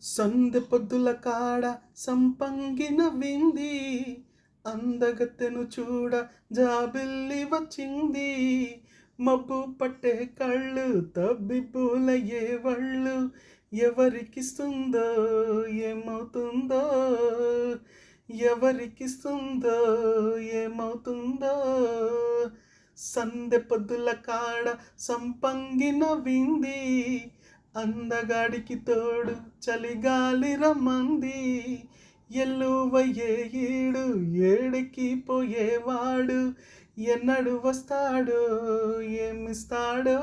సందె పొద్దుల కాడ సంపంగిన వింది, అందగత్తెను చూడ జాబిల్లి వచ్చింది. మబ్బు పట్టే కళ్ళు తబ్బిబ్బులయ్యే వళ్ళు, ఎవరికిస్తుందో ఏమవుతుందో, ఎవరికిస్తుందో ఏమవుతుందో. సందె పొద్దుల కాడ సంపంగిన వింది, అందగాడికి తోడు చలిగాలి రమ్మంది. ఎల్లువయ్యే ఈడు ఏడికి పోయేవాడు, ఎన్నడు వస్తాడో ఏమిస్తాడో,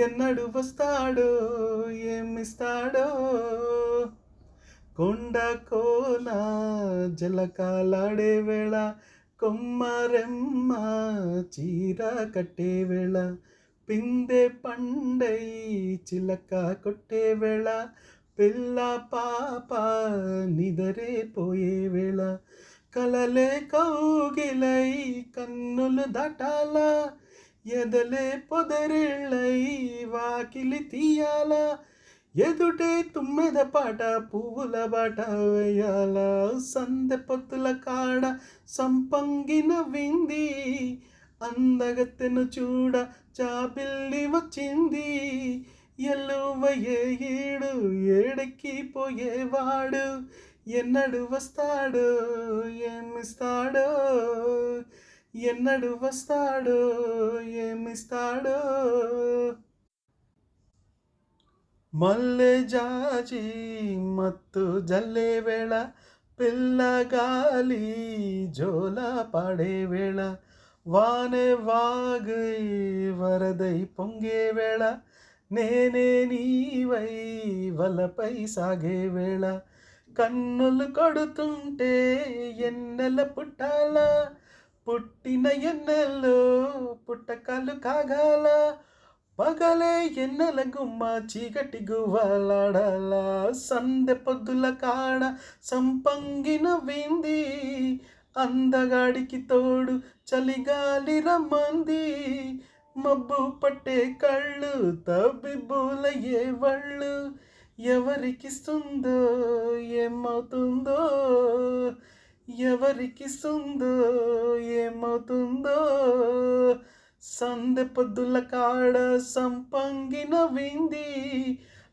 ఎన్నడు వస్తాడో ఏమిస్తాడో. కొండ కోన జలకాలాడే వేళ, కొమ్మరెమ్మ చీర కట్టే వేళ, పిందె పండై చిలక కొట్టే వేళ, పిల్ల పాప నిదరే పోయే వేళ, కలలే కౌగిలై కన్నులు దాటాల, ఎదలే పొదరిళ్ళై వాకిలి తీయాల, ఎదుటే తుమ్మెద పాట పువ్వుల బాట వేయాల. సందె పొత్తుల కాడ సంపంగిన వింది, అందగత్తెను చూడ జాబిల్లి వచ్చింది. ఎల్లువయ్యే ఈడు ఏడెక్కి పోయేవాడు, ఎన్నడు వస్తాడో ఏమిస్తాడో, ఎన్నడు వస్తాడో ఏమిస్తాడో. మల్లె జాజి మత్తు జల్లే వేళ, పిల్లగాలి జోల పాడే వేళ, వానె వాగై వరదై పొంగే వేళ, నేనే నీవై వలపై సాగే వేళ, కన్నులు కొడుతుంటే ఎన్నెల పుట్టాల, పుట్టిన ఎన్నెల్లో పుట్టకలు కాగాల, పగలే ఎన్నెల గుమ్మ చీకటి గువ్వలాడాల. సందె పొద్దుల కాడ సంపంగిన వింది, అందగాడికి తోడు చలిగాలి రమ్మంది. మబ్బు పట్టే కళ్ళు తబ్బిబ్బులయ్యే వళ్ళు, ఎవరికిస్తుందో ఏమవుతుందో, ఎవరికిస్తుందో ఏమవుతుందో. సందె పొద్దుల కాడ సంపంగిన వింది,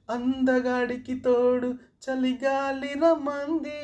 అందగాడికి తోడు చలిగాలి రమ్మంది.